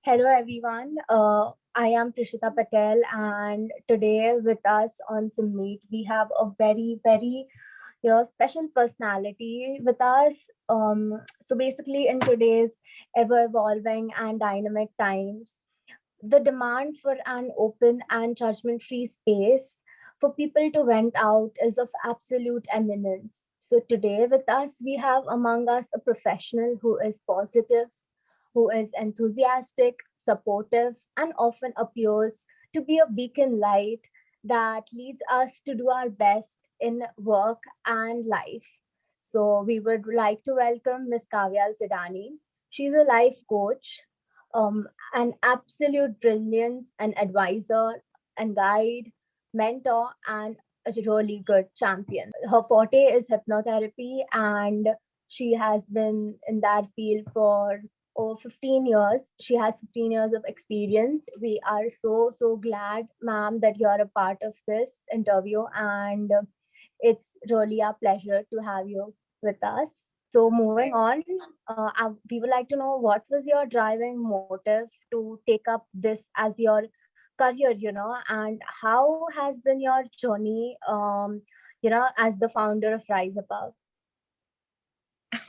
Hello, everyone. I am Prishita Patel, and today with us on SymMeet, we have a very special personality with us. So basically, in today's ever-evolving and dynamic times, the demand for an open and judgment-free space for people to vent out is of absolute eminence. So today with us, we have among us a professional who is positive, who is enthusiastic, supportive, and often appears to be a beacon light that leads us to do our best in work and life. So, we would like to welcome Ms. Kavyal Sedanni. She's a life coach, an absolute brilliance, an advisor and guide, mentor, and a really good champion. Her forte is hypnotherapy, and she has been in that field for over 15 years. She has 15 years of experience. We are so glad, ma'am, that you're a part of this interview, and it's really a pleasure to have you with us. So moving on, we would like to know what was your driving motive to take up this as your career, and how has been your journey, as the founder of Rise Above?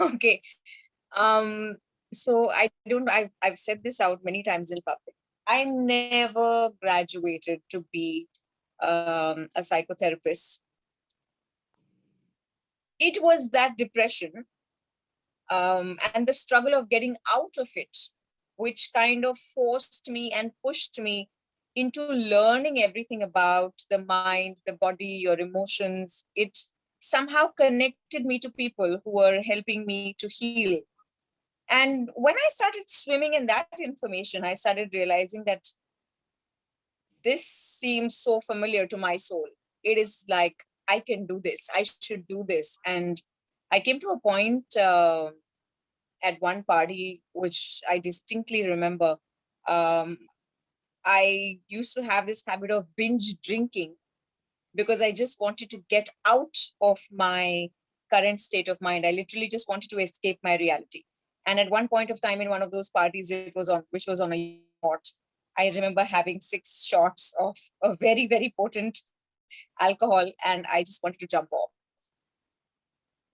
Okay. Um, so I've said this out many times in public. I never graduated to be a psychotherapist. It was that depression and the struggle of getting out of it, which kind of forced me and pushed me into learning everything about the mind, the body, your emotions. It somehow connected me to people who were helping me to heal. And when I started swimming in that information, I started realizing that this seems so familiar to my soul. It is like, I can do this, I should do this. And I came to a point at one party, which I distinctly remember. Um, I used to have this habit of binge drinking because I just wanted to get out of my current state of mind. I literally just wanted to escape my reality. And at one point of time in one of those parties, which was on a yacht, I remember having 6 shots of a very potent alcohol, and I just wanted to jump off.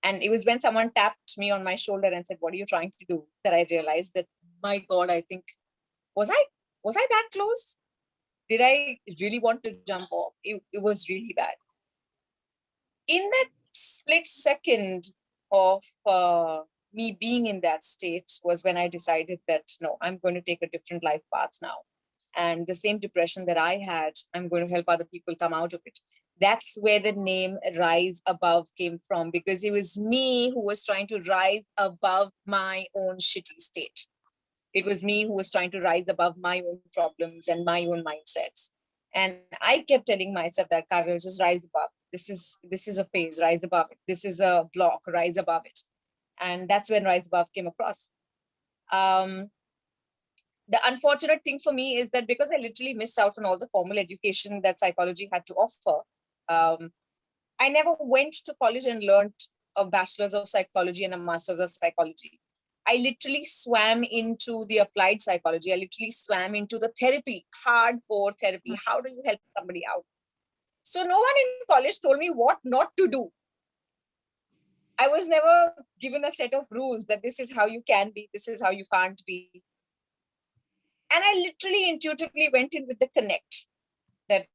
And it was when someone tapped me on my shoulder and said, "What are you trying to do?" that I realized that, my God, I think, was I was I that close? Did I really want to jump off? It was really bad. In that split second of me being in that state was when I decided that, no, I'm going to take a different life path now. And the same depression that I had, I'm going to help other people come out of it. That's where the name Rise Above came from, because it was me who was trying to rise above my own shitty state. It was me who was trying to rise above my own problems and my own mindsets. And I kept telling myself that, Kavyal, just rise above. This is a phase, rise above it. This is a block, rise above it. And that's when Rise Above came across. Um, the unfortunate thing for me is that because I literally missed out on all the formal education that psychology had to offer, um, I never went to college and learned a bachelor's of psychology and a master's of psychology. I literally swam into the applied psychology. I literally swam into the therapy, hardcore therapy. How do you help somebody out? So no one in college told me what not to do. I was never given a set of rules that this is how you can be, this is how you can't be. And I literally intuitively went in with the connect that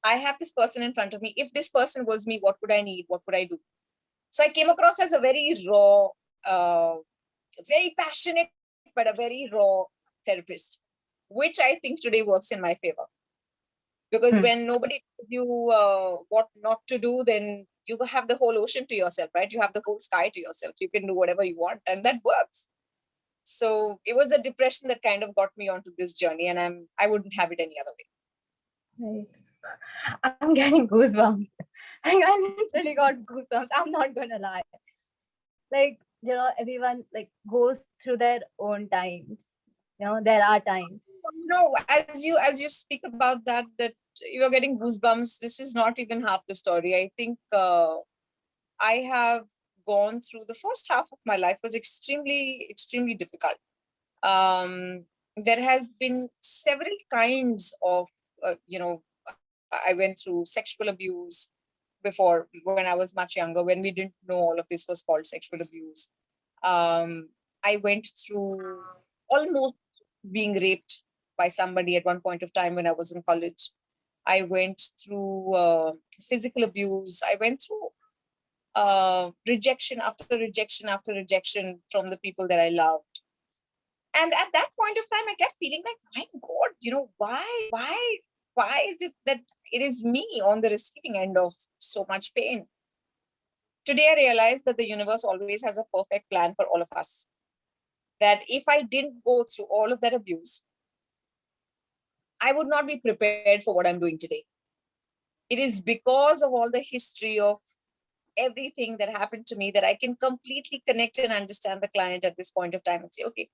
I have this person in front of me. If this person was me, what would I need? What would I do? So I came across as a very raw, very passionate, but a very raw therapist, which I think today works in my favor. Because when nobody tells you what not to do, then you have the whole ocean to yourself, right? You have the whole sky to yourself. You can do whatever you want, and that works. So it was the depression that kind of got me onto this journey, and I wouldn't have it any other Right. I'm getting goosebumps. I literally got goosebumps. I'm not gonna lie. Like, everyone like goes through their own times. There are times. No, as you speak about that you're getting goosebumps. This is not even half the story. I think I have gone through the first half of my life was extremely difficult. Um, there has been several kinds of, I went through sexual abuse before, when I was much younger, when we didn't know all of this was called sexual abuse. I went through almost being raped by somebody at one point of time when I was in college. I went through physical abuse. I went through rejection after rejection after rejection from the people that I loved. And at that point of time, I kept feeling like, my God, why is it that it is me on the receiving end of so much pain? Today, I realized that the universe always has a perfect plan for all of us. That if I didn't go through all of that abuse, I would not be prepared for what I'm doing today. It is because of all the history of everything that happened to me that I can completely connect and understand the client at this point of time and say, okay,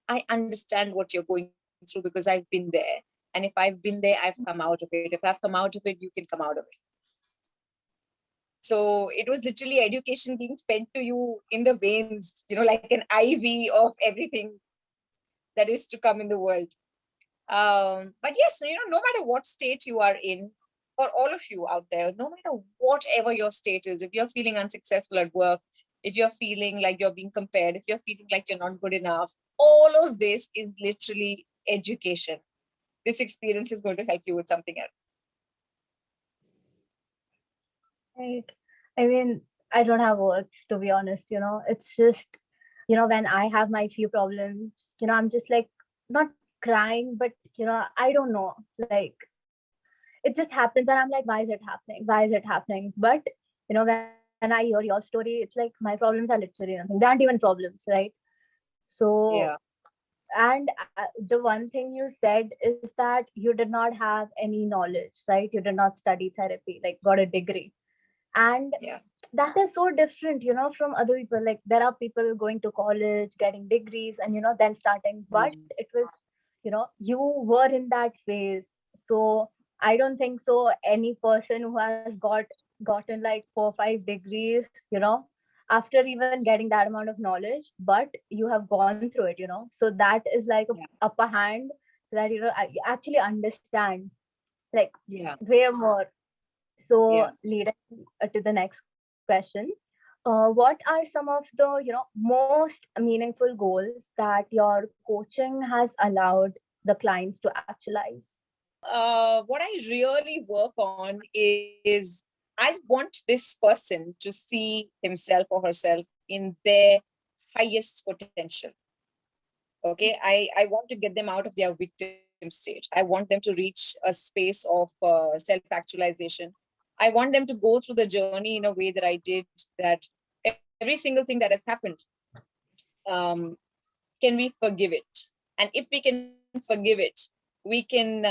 I understand what you're going through because I've been there. And if I've been there, I've come out of it. If I've come out of it, you can come out of it. So it was literally education being fed to you in the veins, like an IV of everything that is to come in the world. But yes, no matter what state you are in, for all of you out there, no matter whatever your state is, if you're feeling unsuccessful at work, if you're feeling like you're being compared, if you're feeling like you're not good enough, all of this is literally education. This experience is going to help you with something else. Right. I mean, I don't have words, to be honest. It's just, when I have my few problems, I'm just like not crying, but I don't know. Like, it just happens, and I'm like, why is it happening? Why is it happening? But when I hear your story, it's like my problems are literally nothing. They aren't even problems, right? So, Yeah, and the one thing you said is that you did not have any knowledge, right? You did not study therapy, like got a degree. And yeah, that is so different, from other people. Like, there are people going to college, getting degrees, and then starting. But mm, it was, you were in that phase. So I don't think so any person who has gotten like 4 or 5 degrees, after even getting that amount of knowledge, but you have gone through it, so that is like a yeah, upper hand, so that you actually understand, like, yeah, way more. So, yeah. leading to the next question, what are some of the most meaningful goals that your coaching has allowed the clients to actualize? What I really work on is, I want this person to see himself or herself in their highest potential. Okay, I want to get them out of their victim stage. I want them to reach a space of self actualization. I want them to go through the journey in a way that I did, that every single thing that has happened, um, can we forgive it? And if we can forgive it, we can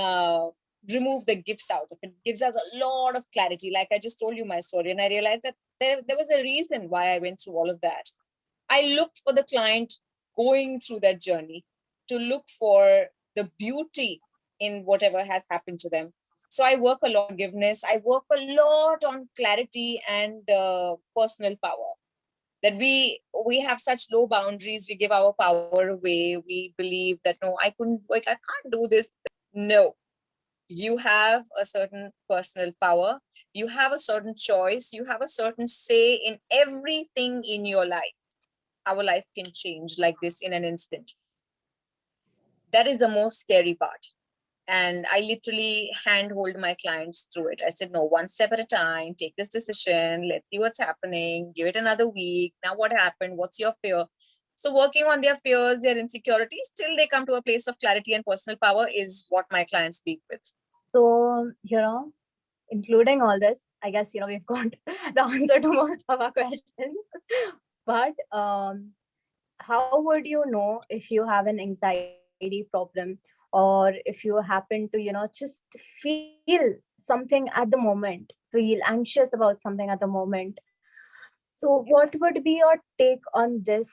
remove the gifts out of it. It gives us a lot of clarity. Like I just told you my story, and I realized that there was a reason why I went through all of that. I looked for the client going through that journey to look for the beauty in whatever has happened to them. So I work a lot on forgiveness. I work a lot on clarity and personal power. That we have such low boundaries. We give our power away. We believe that, no, I couldn't, like, I can't do this. No, you have a certain personal power. You have a certain choice. You have a certain say in everything in your life. Our life can change like this in an instant. That is the most scary part. And I literally handhold my clients through it. I said, no, one step at a time, take this decision, let's see what's happening, give it another week. Now, what happened? What's your fear? So, working on their fears, their insecurities, till they come to a place of clarity and personal power is what my clients speak with. So, including all this, I guess, we've got the answer to most of our questions. But how would you know if you have an anxiety problem, or if you happen to just feel something at the moment, feel anxious about something at the moment? So what would be your take on this,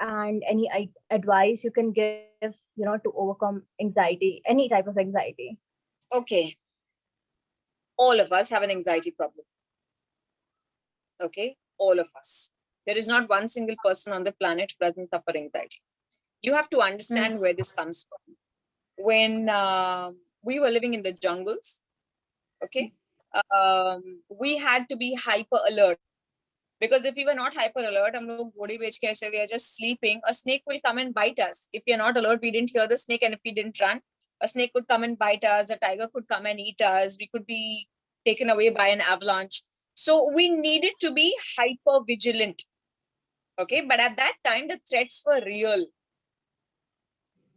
and any advice you can give, to overcome anxiety, any type of anxiety? Okay, all of us have an anxiety problem. Okay, all of us. There is not one single person on the planet who doesn't suffer anxiety. You have to Mm. understand where this comes from. when we were living in the jungles. Okay, we had to be hyper alert, because if we were not hyper alert, we are just sleeping, a snake will come and bite us. If we are not alert, we didn't hear the snake, and if we didn't run, a snake could come and bite us, a tiger could come and eat us, we could be taken away by an avalanche. So we needed to be hyper vigilant. Okay, but at that time the threats were real.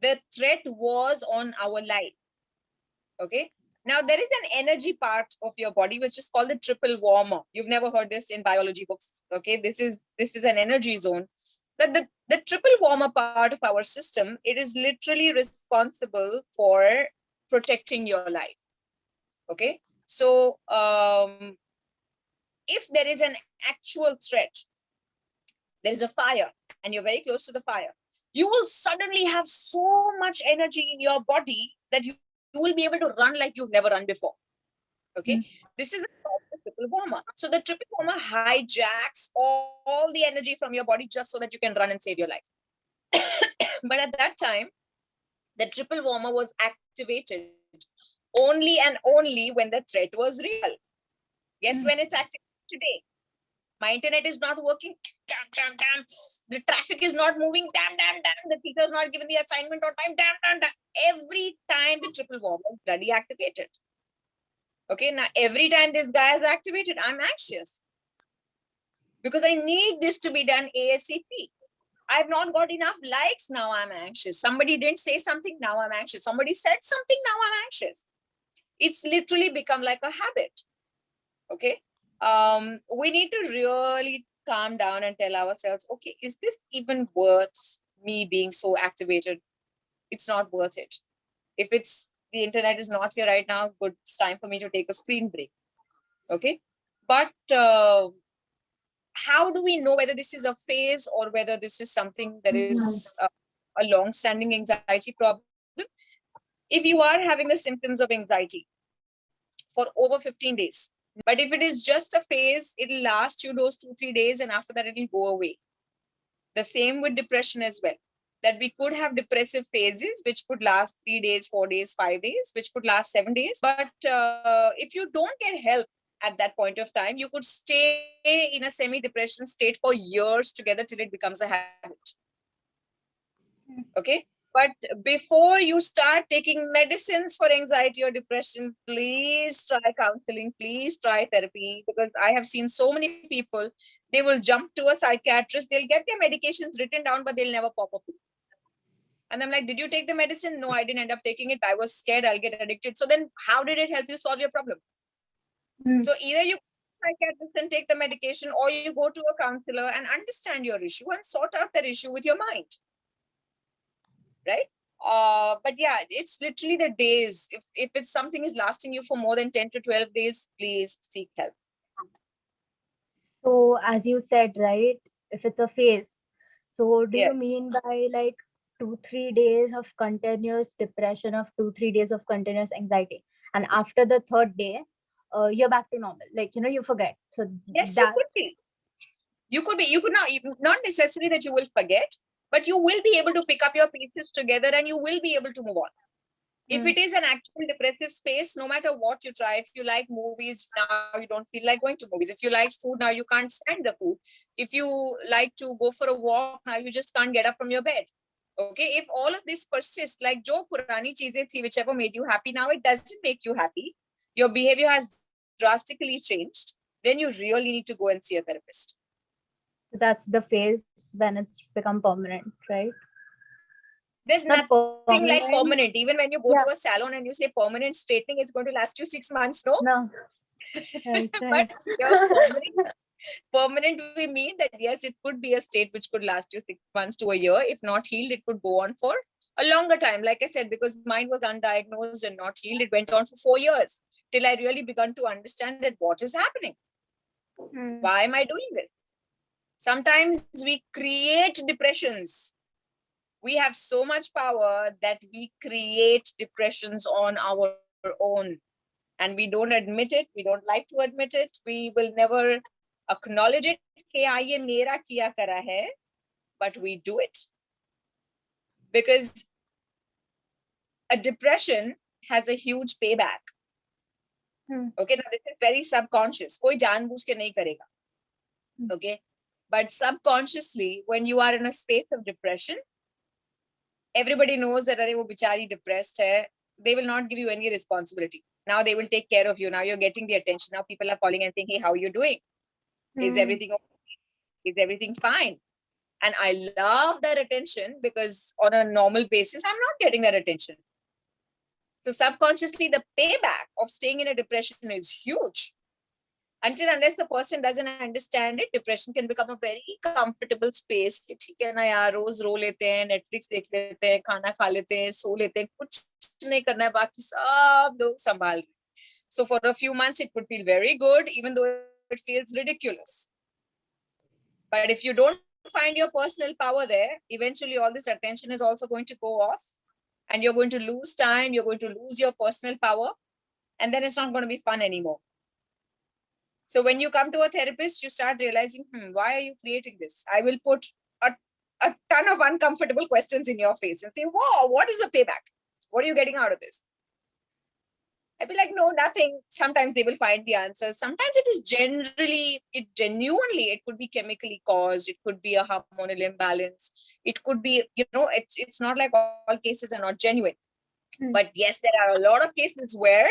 The threat was on our life. Okay, now there is an energy part of your body which is called the triple warmer. You've never heard this in biology books. Okay, this is an energy zone. That the triple warmer part of our system, it is literally responsible for protecting your life. Okay, so if there is an actual threat, there is a fire and you're very close to the fire, you will suddenly have so much energy in your body that you will be able to run like you've never run before. Okay, this is a triple warmer. So the triple warmer hijacks all the energy from your body just so that you can run and save your life. But at that time, the triple warmer was activated only and only when the threat was real. Guess when it's activated today? My internet is not working. Damn, damn, damn. The traffic is not moving. Damn, damn, damn. The teacher is not giving the assignment on time. Damn, damn, damn. Every time the triple warmer is bloody activated. Okay, now every time this guy is activated, I'm anxious because I need this to be done ASAP. I've not got enough likes. Now I'm anxious. Somebody didn't say something. Now I'm anxious. Somebody said something. Now I'm anxious. It's literally become like a habit. Okay. We need to really calm down and tell ourselves, okay, is this even worth me being so activated? It's not worth it. If it's the internet is not here right now, good, it's time for me to take a screen break. Okay. But how do we know whether this is a phase or whether this is something that is a long-standing anxiety problem? If you are having the symptoms of anxiety for over 15 days, but if it is just a phase, it'll last you those 2-3 days and after that it'll go away. The same with depression as well, that we could have depressive phases which could last 3 days, 4 days, 5 days, which could last 7 days. But if you don't get help at that point of time, you could stay in a semi-depression state for years together till it becomes a habit. Okay, but before you start taking medicines for anxiety or depression, please try counseling, please try therapy, because I have seen so many people, they will jump to a psychiatrist, they'll get their medications written down, but they'll never pop up. And I'm like, did you take the medicine? No, I didn't end up taking it. I was scared I'll get addicted. So then how did it help you solve your problem? So either you psychiatrist and take the medication, or you go to a counselor and understand your issue and sort out that issue with your mind. Right? But yeah, it's literally the days. If it's something is lasting you for more than 10 to 12 days, please seek help. So as you said, right, if it's a phase, so do Yeah. you mean by like 2-3 days of continuous depression, of 2-3 days of continuous anxiety, and after the third day, you're back to normal, like, you forget? So Yes, you that could be. You could not necessarily that you will forget, but you will be able to pick up your pieces together and you will be able to move on. If it is an actual depressive space, no matter what you try, if you like movies, now you don't feel like going to movies. If you like food, now you can't stand the food. If you like to go for a walk, now you just can't get up from your bed. Okay, if all of this persists, like jo purani cheezein thi, whichever made you happy, now it doesn't make you happy, your behavior has drastically changed, then you really need to go and see a therapist. that's the phase when it's become permanent, right? There's Not nothing like permanent. permanent. Even when you go to a Yeah. salon and you say permanent straightening, it's going to last you 6 months, no? No. Right, But right. your permanent, we mean that yes, it could be a state which could last you 6 months to a year. If not healed, it could go on for a longer time. Like I said, because mine was undiagnosed and not healed, it went on for 4 years till I really began to understand that what is happening. Why am I doing this? Sometimes we create depressions. We have so much power that we create depressions on our own. And we don't admit it. We don't like to admit it. We will never acknowledge it. Ye mera kiya kara hai, but we do it. Because a depression has a huge payback. Okay, now this is very subconscious. कोई जानबूझ के नहीं करेगा. Okay, but subconsciously, when you are in a space of depression, everybody knows that अरे वो बेचारी depressed है. They will not give you any responsibility. Now they will take care of you. Now you're getting the attention. Now people are calling and saying, hey, how are you doing? Is everything okay? Is everything fine? And I love that attention because on a normal basis, I'm not getting that attention. So subconsciously, the payback of staying in a depression is huge. Until unless the person doesn't understand it, depression can become a very comfortable space. कि ठीक है ना यार, रोज रो लेते हैं, Netflix देख लेते हैं, खाना खा लेते हैं, सो लेते हैं, कुछ नहीं करना है, बाकी सब लोग संभाल रहे हैं. So for a few months, it would feel very good, even though it feels ridiculous. But if you don't find your personal power there, eventually all this attention is also going to go off, and you're going to lose time, you're going to lose your personal power, and then it's not going to be fun anymore. So when you come to a therapist, you start realizing, why are you creating this? I will put a ton of uncomfortable questions in your face and say, wow, what is the payback? What are you getting out of this? I'd be like, no, nothing. Sometimes they will find the answers. Sometimes it genuinely, it could be chemically caused. It could be a hormonal imbalance. It could be, it's not like all cases are not genuine. But yes, there are a lot of cases where,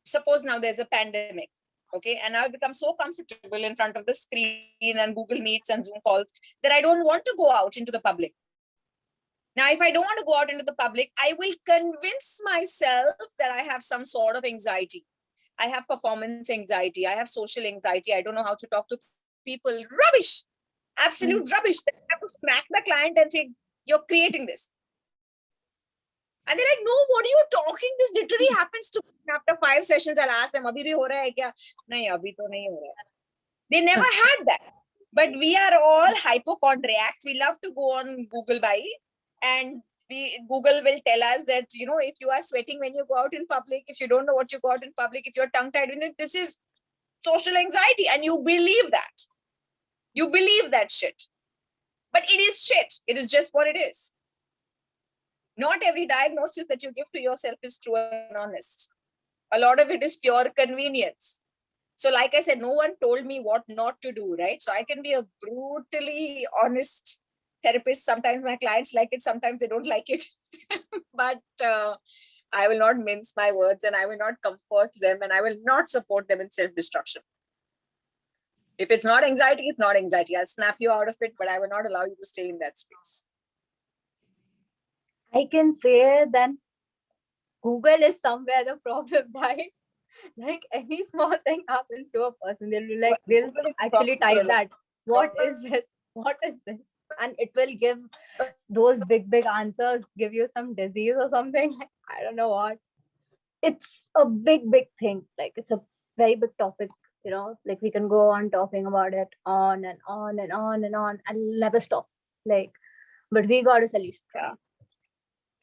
suppose now there's a pandemic, okay, and I've become so comfortable in front of the screen and Google Meets and Zoom calls that I don't want to go out into the public. Now, if I don't want to go out into the public, I will convince myself that I have some sort of anxiety. I have performance anxiety. I have social anxiety. I don't know how to talk to people. Rubbish. Absolute rubbish. Then I have to smack the client and say, you're creating this. And they're like, no, what are you talking? This literally happens to me. After 5 sessions, I'll ask them, abhi bhi ho raha hai kya? Nahi, abhi to nahi ho raha hai. They never had that. But we are all hypochondriacs. We love to go on Google Buy, and Google will tell us that, if you are sweating when you go out in public, if you don't know what you go out in public, if you're tongue-tied, this is social anxiety, and you believe that. You believe that shit. But it is shit. It is just what it is. Not every diagnosis that you give to yourself is true and honest. A lot of it is pure convenience. So like I said, no one told me what not to do, right? So I can be a brutally honest therapist. Sometimes my clients like it, sometimes they don't like it. But I will not mince my words, and I will not comfort them, and I will not support them in self-destruction. If it's not anxiety, it's not anxiety. I'll snap you out of it, but I will not allow you to stay in that space. I can say then Google is somewhere the problem, right? Like any small thing happens to a person, they'll actually type that, what is this? What is this? And it will give those big answers, give you some disease or something. Like, I don't know what. It's a big thing. Like, it's a very big topic, like we can go on talking about it on and on and on and on and never stop. Like, but we got a solution. Yeah.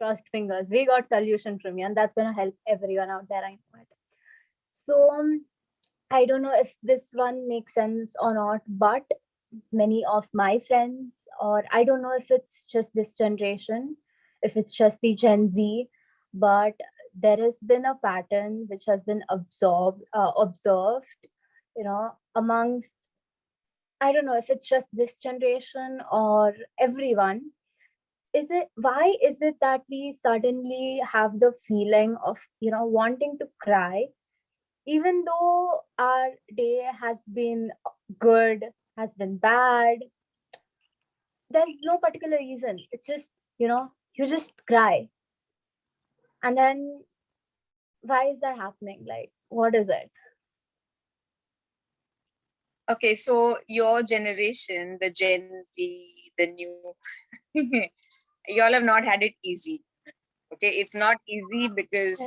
Crossed fingers. We got solution from you, and that's gonna help everyone out there. I know it. So I don't know if this one makes sense or not, but many of my friends, or I don't know if it's just this generation, if it's just the Gen Z, but there has been a pattern which has been observed, amongst, I don't know if it's just this generation or everyone. Why is it that we suddenly have the feeling of, wanting to cry, even though our day has been good, has been bad? There's no particular reason. It's just, you just cry. And then why is that happening? Like, what is it? Okay, so your generation, the Gen Z, the new, you all have not had it easy. Okay, it's not easy because,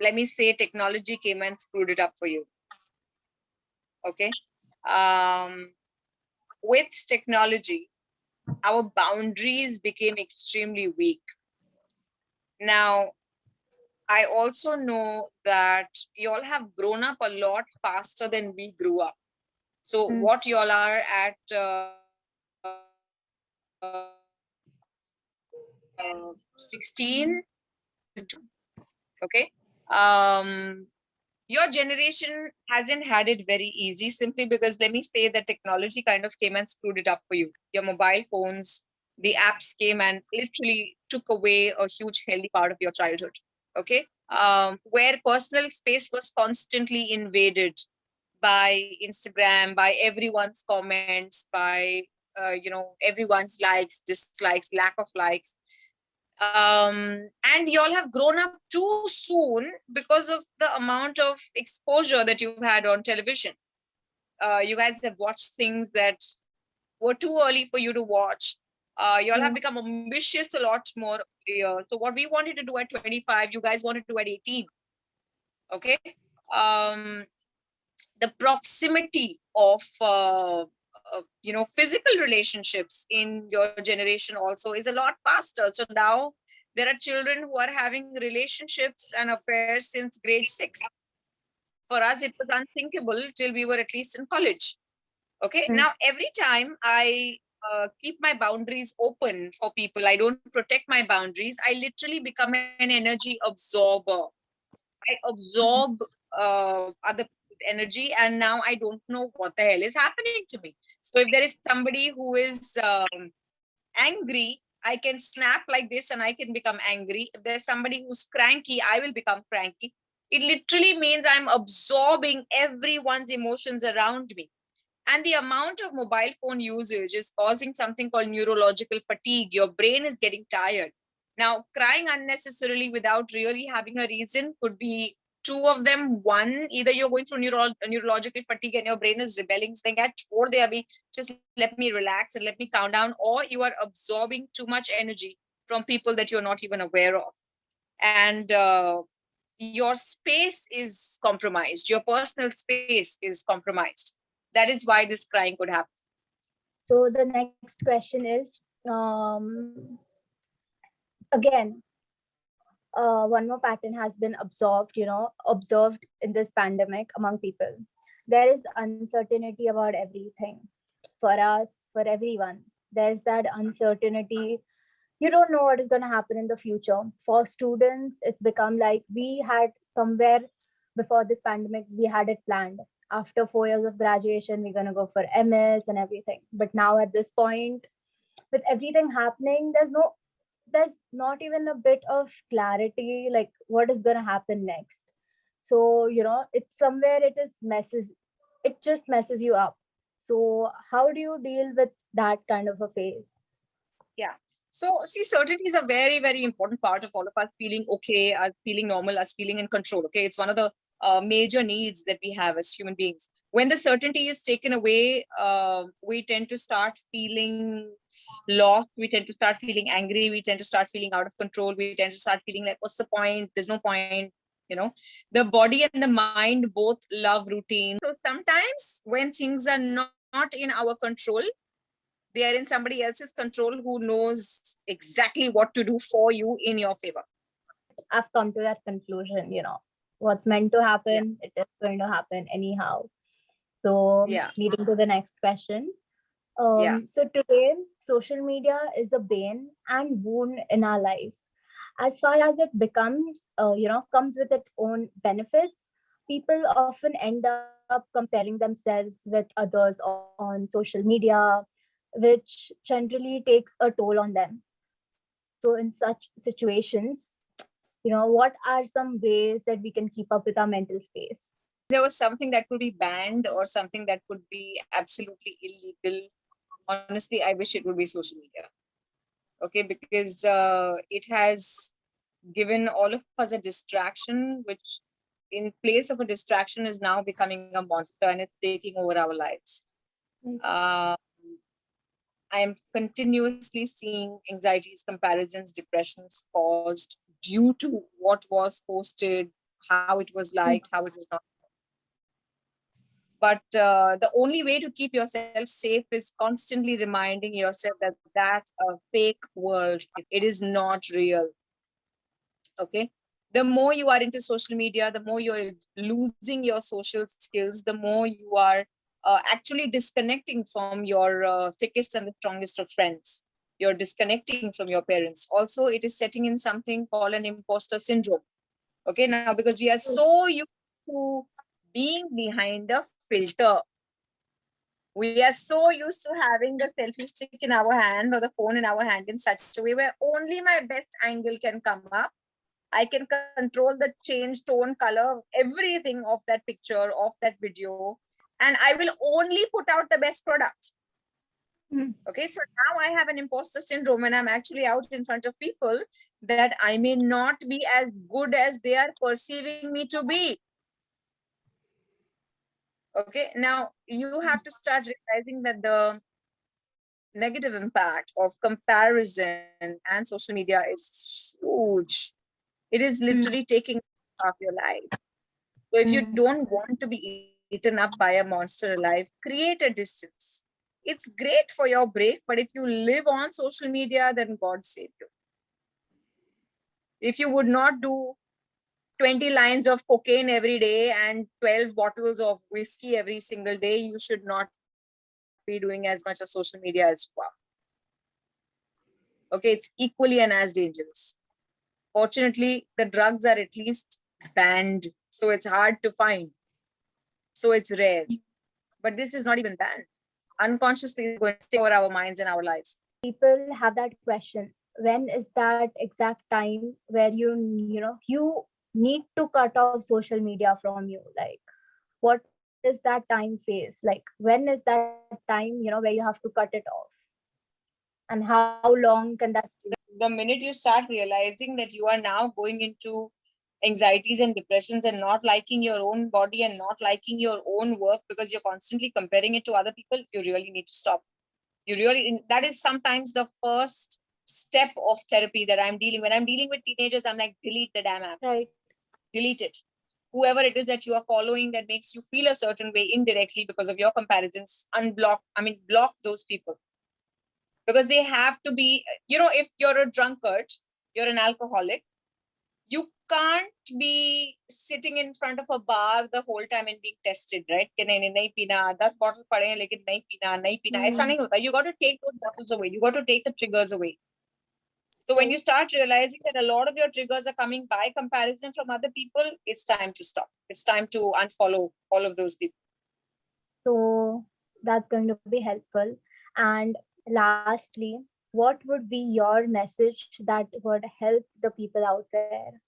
let me say, technology came and screwed it up for you. Okay, with technology, our boundaries became extremely weak. Now, I also know that you all have grown up a lot faster than we grew up. So what you all are at 16 to 2. Okay. Um, your generation hasn't had it very easy simply because let me say that technology kind of came and screwed it up for you. Your mobile phones, the apps came and literally took away a huge healthy part of your childhood. Okay. Where personal space was constantly invaded by Instagram, by everyone's comments, by everyone's likes, dislikes, lack of likes. And you all have grown up too soon because of the amount of exposure that you've had on television. You guys have watched things that were too early for you to watch. You all have become ambitious a lot more earlier. So what we wanted to do at 25, you guys wanted to do at 18. Okay. Um, the proximity of physical relationships in your generation also is a lot faster. So now there are children who are having relationships and affairs since grade 6. For us it was unthinkable till we were at least in college. Okay, now every time I keep my boundaries open for people, I don't protect my boundaries, I literally become an energy absorber. I absorb other people's energy, and now I don't know what the hell is happening to me. So if there is somebody who is angry, I can snap like this and I can become angry. If there's somebody who's cranky, I will become cranky. It literally means I'm absorbing everyone's emotions around me. And the amount of mobile phone usage is causing something called neurological fatigue. Your brain is getting tired. Now, crying unnecessarily without really having a reason could be two of them. One, either you're going through neurological fatigue and your brain is rebelling, saying, "Chhod de abhi, just let me relax and let me calm down," or you are absorbing too much energy from people that you're not even aware of. And your space is compromised, your personal space is compromised. That is why this crying could happen. So the next question is, again, one more pattern has been observed in this pandemic among people. There is uncertainty about everything. For us, for everyone, there's that uncertainty. You don't know what is going to happen in the future. For students, it's become like we had somewhere before this pandemic, we had it planned. After 4 years of graduation, we're going to go for MS and everything. But now at this point, with everything happening, there's not even a bit of clarity like what is going to happen next. So it's somewhere it just messes you up. So how do you deal with that kind of a phase? Yeah. So, see, certainty is a very, very important part of all of us feeling okay, us feeling normal, us feeling in control. Okay. It's one of the major needs that we have as human beings. When the certainty is taken away, we tend to start feeling lost. We tend to start feeling angry. We tend to start feeling out of control. We tend to start feeling like, what's the point? There's no point. The body and the mind both love routine. So sometimes when things are not in our control, they are in somebody else's control who knows exactly what to do for you in your favor. I've come to that conclusion. What's meant to Yeah. happen, it is going to happen anyhow. So Yeah. leading to the next question. Yeah. So today, social media is a bane and boon in our lives. As far as it comes with its own benefits, people often end up comparing themselves with others on social media, which generally takes a toll on them. So in such situations, what are some ways that we can keep up with our mental space? There was something that could be banned or something that could be absolutely illegal. Honestly, I wish it would be social media. Okay, because it has given all of us a distraction, which in place of a distraction is now becoming a monster and it's taking over our lives. I am continuously seeing anxieties, comparisons, depressions caused due to what was posted, how it was liked, how it was not. But the only way to keep yourself safe is constantly reminding yourself that that's a fake world. It is not real. Okay. The more you are into social media, the more you're losing your social skills, the more you are actually disconnecting from your thickest and the strongest of friends. You're disconnecting from your parents. Also, it is setting in something called an imposter syndrome. Okay, now because we are so used to being behind a filter, we are so used to having the selfie stick in our hand or the phone in our hand in such a way where only my best angle can come up. I can control the change, tone, color, everything of that picture, of that video, and I will only put out the best product. Okay, so now I have an imposter syndrome when I'm actually out in front of people that I may not be as good as they are perceiving me to be. Okay, now you have to start realizing that the negative impact of comparison and social media is huge. It is literally taking half your life. So if you don't want to be eaten up by a monster alive, create a distance. It's great for your break, but if you live on social media, then God save you. If you would not do 20 lines of cocaine every day and 12 bottles of whiskey every single day, you should not be doing as much of social media as you are. Okay, it's equally and as dangerous. Fortunately, the drugs are at least banned, so it's hard to find. So it's rare. But this is not even banned. Unconsciously, it's going to take over our minds and our lives. People have that question, when is that exact time where you need to cut off social media from you? Like, what is that time phase? Like, when is that time, where you have to cut it off, and how long can that be? The minute you start realizing that you are now going into anxieties and depressions and not liking your own body and not liking your own work because you're constantly comparing it to other people, you really need to stop. That is sometimes the first step of therapy that I'm dealing. When I'm dealing with teenagers, I'm like, delete the damn app. Right. Delete it. Whoever it is that you are following that makes you feel a certain way indirectly because of your comparisons, block those people. Because they have to be, if you're a drunkard, you're an alcoholic, you can't be sitting in front of a bar the whole time and being tested, right? कि नहीं नहीं पीना 10 bottles पड़े हैं लेकिन नहीं पीना ऐसा नहीं होता. You got to take those bottles away. You got to take the triggers away. So when you start realizing that a lot of your triggers are coming by comparison from other people, it's time to stop. It's time to unfollow all of those people. So that's going to be helpful. And lastly, what would be your message that would help the people out there?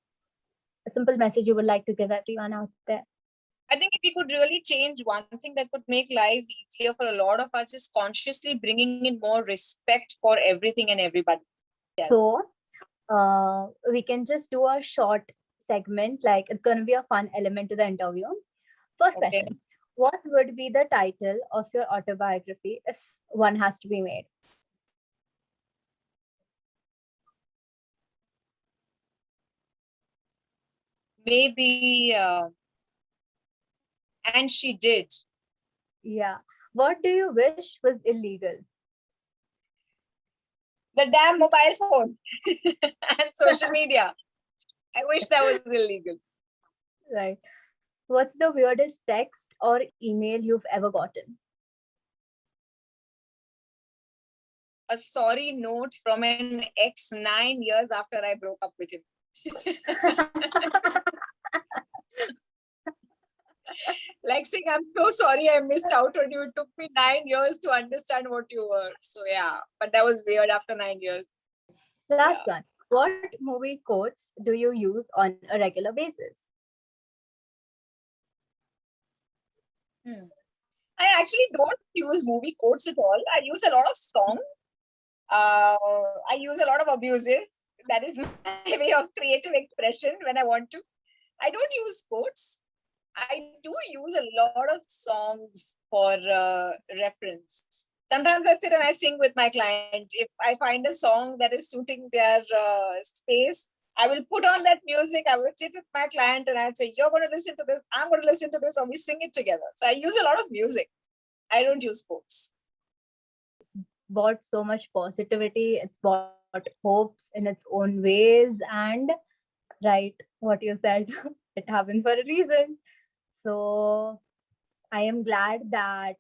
A simple message you would like to give everyone out there? I think if we could really change one thing that could make lives easier for a lot of us is consciously bringing in more respect for everything and everybody. So we can just do a short segment, like it's going to be a fun element to the interview. First question, what would be the title of your autobiography if one has to be made? Maybe, and she did. Yeah. What do you wish was illegal? The damn mobile phone and social media. I wish that was illegal. Right. What's the weirdest text or email you've ever gotten? A sorry note from an ex 9 years after I broke up with him. Like saying, I'm so sorry I missed out on you. It took me 9 years to understand what you were. So yeah, but that was weird after 9 years. Last one. What movie quotes do you use on a regular basis? I actually don't use movie quotes at all. I use a lot of songs. I use a lot of abuses. That is my way of creative expression when I want to. I don't use quotes. I do use a lot of songs for reference. Sometimes I sit and I sing with my client. If I find a song that is suiting their space, I will put on that music. I will sit with my client and I'll say, you're going to listen to this, I'm going to listen to this, and we sing it together. So I use a lot of music. I don't use quotes. It's brought so much positivity. It's brought hopes in its own ways. And right, what you said, it happens for a reason. So I am glad that,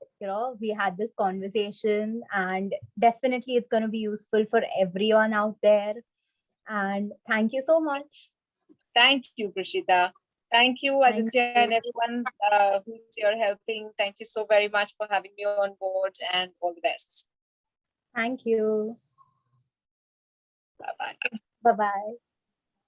we had this conversation, and definitely it's going to be useful for everyone out there. And thank you so much. Thank you, Prishita. Thank you, Thank Aditya, and you. everyone who's here helping. Thank you so very much for having me on board, and all the best. Thank you. Bye bye. Bye bye.